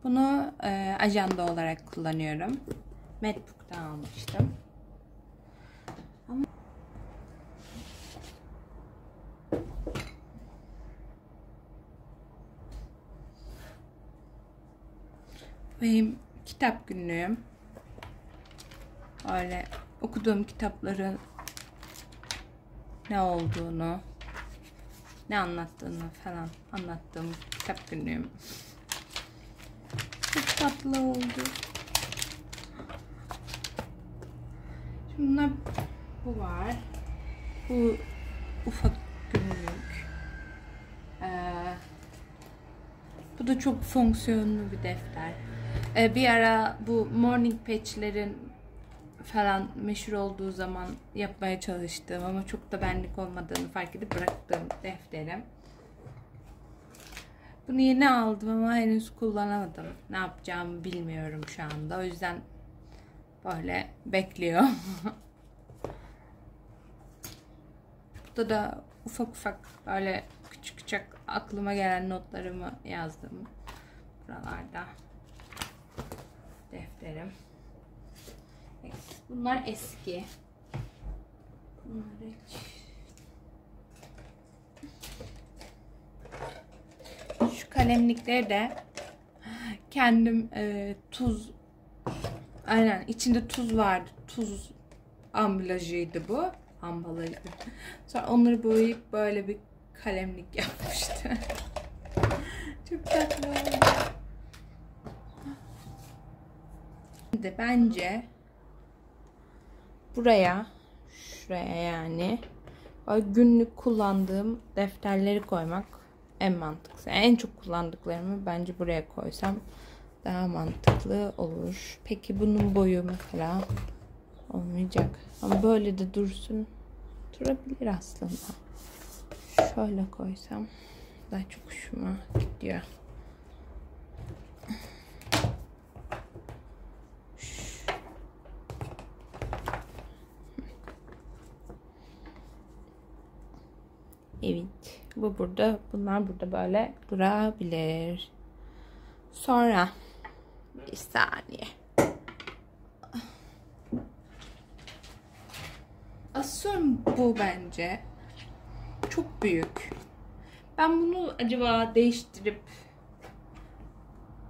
Bunu ajanda olarak kullanıyorum. MacBook'tan almıştım. Ama benim kitap günlüğüm. Öyle okuduğum kitapların ne olduğunu, ne anlattığını falan anlattığım kitap günlüğüm. Çok tatlı oldu. Şimdi bu var. Bu ufak günlük. Bu da çok fonksiyonlu bir defter. Bir ara bu morning patch'lerin falan meşhur olduğu zaman yapmaya çalıştım ama çok da benlik olmadığını fark edip bıraktığım defterim. Bunu yeni aldım ama henüz kullanamadım. Ne yapacağımı bilmiyorum şu anda. O yüzden böyle bekliyor. Burada da ufak ufak böyle küçük küçük aklıma gelen notlarımı yazdım. Buralarda defterim. Bunlar eski. Bunlar hiç... Şu kalemlikleri de kendim tuz, aynen içinde tuz vardı. Tuz ambalajıydı bu. Ambalajı. Sonra onları boyayıp böyle bir kalemlik yapmıştı. Çok tatlı oldu. Şimdi bence buraya, şuraya yani günlük kullandığım defterleri koymak en mantıklısı. Yani en çok kullandıklarımı bence buraya koysam daha mantıklı olur. Peki bunun boyu mesela olmayacak. Ama böyle de dursun. Durabilir aslında. Şöyle koysam daha çok hoşuma gidiyor. Evet. Bu burada. Bunlar burada böyle durabilir. Sonra bir saniye. Asıl bu bence çok büyük. Ben bunu acaba değiştirip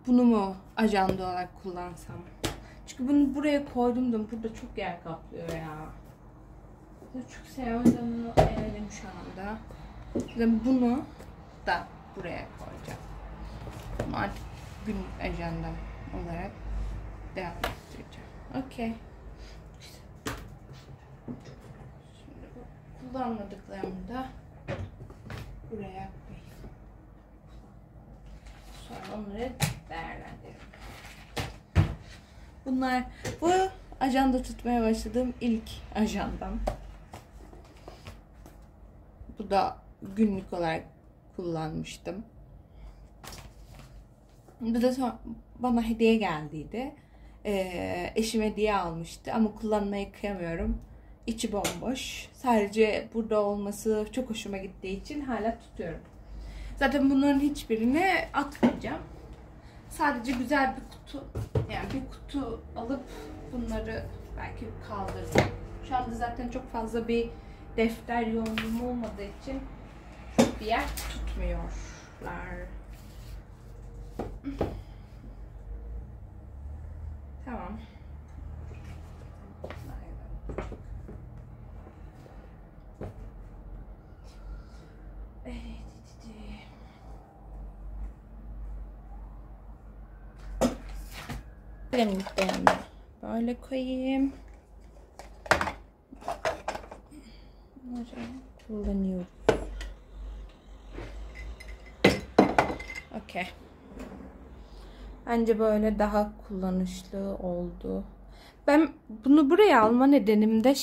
bunu mu ajanda olarak kullansam? Çünkü bunu buraya koydum da burada çok yer kaplıyor ya. Çok seviyorum. O yüzden bunu eledim şu anda. Bunu da buraya koyacağım. Bunu artık günlük ajandam olarak devam ettireceğim. Okey. Şimdi bu kullanmadıklarımı da buraya koyayım. Sonra onları değerlendiririm. Bunlar bu ajanda tutmaya başladığım ilk ajandam. Bu da günlük olarak kullanmıştım. Bu da sonra bana hediye geldiydi. Eşim hediye almıştı ama kullanmayı kıyamıyorum. İçi bomboş. Sadece burada olması çok hoşuma gittiği için hala tutuyorum. Zaten bunların hiçbirini atmayacağım. Sadece güzel bir kutu, yani bir kutu alıp bunları belki kaldıracağım. Şu anda zaten çok fazla bir defter yoğunluğum olmadığı için çok bir yer tutmuyorlar. Tamam. Kalemlik de yanına böyle koyayım. Bunları kullanıyorum. Okey. Bence böyle daha kullanışlı oldu. Ben bunu buraya alma nedenim de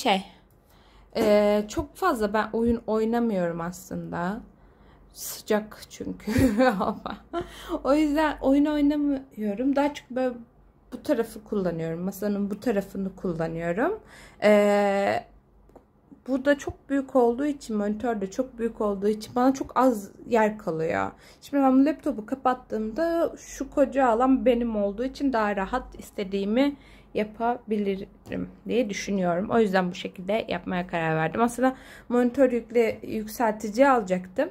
çok fazla ben oyun oynamıyorum aslında. Sıcak çünkü hava. O yüzden oyun oynamıyorum. Daha çok böyle bu tarafı kullanıyorum. Masanın bu tarafını kullanıyorum. Bu da çok büyük olduğu için, monitör de çok büyük olduğu için bana çok az yer kalıyor. Şimdi ben bu laptopu kapattığımda şu koca alan benim olduğu için daha rahat istediğimi yapabilirim diye düşünüyorum. O yüzden bu şekilde yapmaya karar verdim. Aslında monitör yükseltici alacaktım.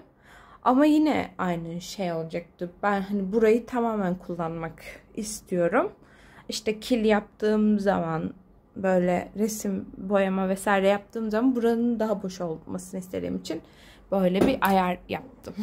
Ama yine aynı şey olacaktı. Ben hani burayı tamamen kullanmak istiyorum. İşte kil yaptığım zaman, böyle resim boyama vesaire yaptığım zaman buranın daha boş olmasını istediğim için böyle bir ayar yaptım.